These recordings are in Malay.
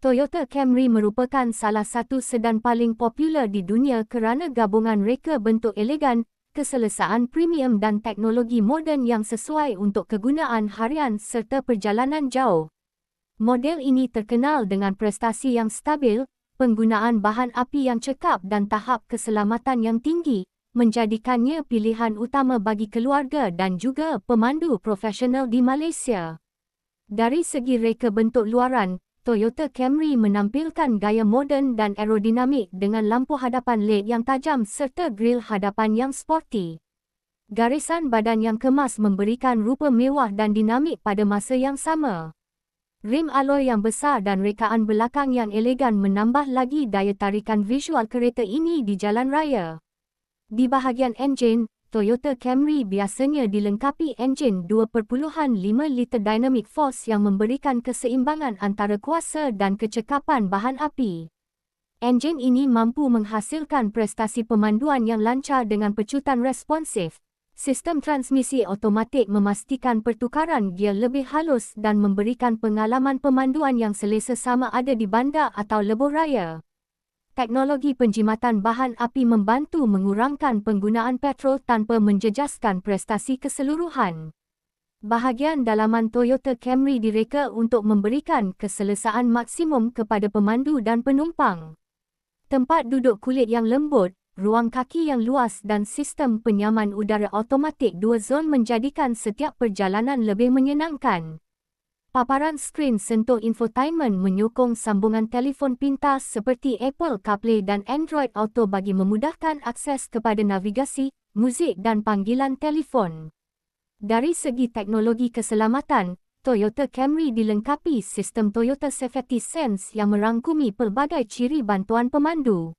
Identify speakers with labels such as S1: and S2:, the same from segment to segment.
S1: Toyota Camry merupakan salah satu sedan paling popular di dunia kerana gabungan reka bentuk elegan, keselesaan premium dan teknologi moden yang sesuai untuk kegunaan harian serta perjalanan jauh. Model ini terkenal dengan prestasi yang stabil, penggunaan bahan api yang cekap dan tahap keselamatan yang tinggi, menjadikannya pilihan utama bagi keluarga dan juga pemandu profesional di Malaysia. Dari segi reka bentuk luaran, Toyota Camry menampilkan gaya moden dan aerodinamik dengan lampu hadapan LED yang tajam serta grill hadapan yang sporty. Garisan badan yang kemas memberikan rupa mewah dan dinamik pada masa yang sama. Rim aloi yang besar dan rekaan belakang yang elegan menambah lagi daya tarikan visual kereta ini di jalan raya. Di bahagian enjin, Toyota Camry biasanya dilengkapi enjin 2.5 liter dynamic force yang memberikan keseimbangan antara kuasa dan kecekapan bahan api. Enjin ini mampu menghasilkan prestasi pemanduan yang lancar dengan pecutan responsif. Sistem transmisi automatik memastikan pertukaran gear lebih halus dan memberikan pengalaman pemanduan yang selesa sama ada di bandar atau lebuh raya. Teknologi penjimatan bahan api membantu mengurangkan penggunaan petrol tanpa menjejaskan prestasi keseluruhan. Bahagian dalaman Toyota Camry direka untuk memberikan keselesaan maksimum kepada pemandu dan penumpang. Tempat duduk kulit yang lembut, ruang kaki yang luas dan sistem penyaman udara automatik 2 zon menjadikan setiap perjalanan lebih menyenangkan. Paparan skrin sentuh infotainment menyokong sambungan telefon pintas seperti Apple CarPlay dan Android Auto bagi memudahkan akses kepada navigasi, muzik dan panggilan telefon. Dari segi teknologi keselamatan, Toyota Camry dilengkapi sistem Toyota Safety Sense yang merangkumi pelbagai ciri bantuan pemandu.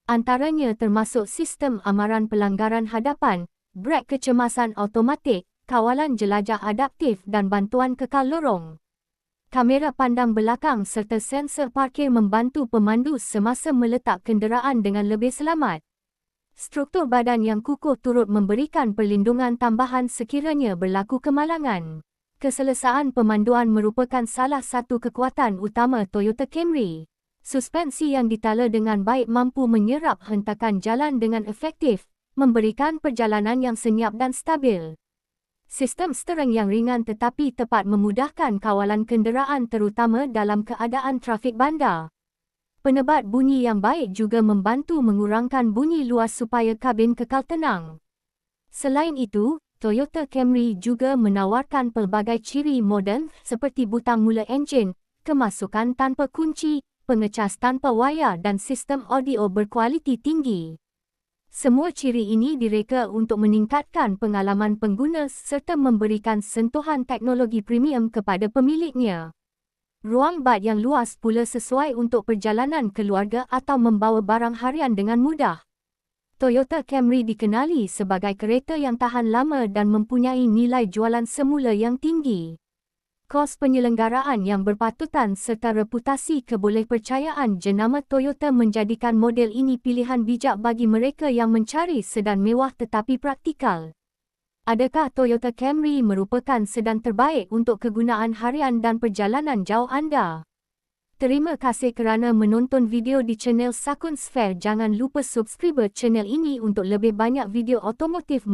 S1: Antaranya termasuk sistem amaran pelanggaran hadapan, brek kecemasan automatik, kawalan jelajah adaptif dan bantuan kekal lorong. Kamera pandang belakang serta sensor parkir membantu pemandu semasa meletak kenderaan dengan lebih selamat. Struktur badan yang kukuh turut memberikan perlindungan tambahan sekiranya berlaku kemalangan. Keselesaan pemanduan merupakan salah satu kekuatan utama Toyota Camry. Suspensi yang ditala dengan baik mampu menyerap hentakan jalan dengan efektif, memberikan perjalanan yang senyap dan stabil. Sistem steering yang ringan tetapi tepat memudahkan kawalan kenderaan terutama dalam keadaan trafik bandar. Penebat bunyi yang baik juga membantu mengurangkan bunyi luas supaya kabin kekal tenang. Selain itu, Toyota Camry juga menawarkan pelbagai ciri moden seperti butang mula enjin, kemasukan tanpa kunci, pengecas tanpa wayar dan sistem audio berkualiti tinggi. Semua ciri ini direka untuk meningkatkan pengalaman pengguna serta memberikan sentuhan teknologi premium kepada pemiliknya. Ruang bak yang luas pula sesuai untuk perjalanan keluarga atau membawa barang harian dengan mudah. Toyota Camry dikenali sebagai kereta yang tahan lama dan mempunyai nilai jualan semula yang tinggi. Kos penyelenggaraan yang berpatutan serta reputasi kebolehpercayaan jenama Toyota menjadikan model ini pilihan bijak bagi mereka yang mencari sedan mewah tetapi praktikal. Adakah Toyota Camry merupakan sedan terbaik untuk kegunaan harian dan perjalanan jauh anda? Terima kasih kerana menonton video di channel Sakun Sphere. Jangan lupa subscribe channel ini untuk lebih banyak video otomotif.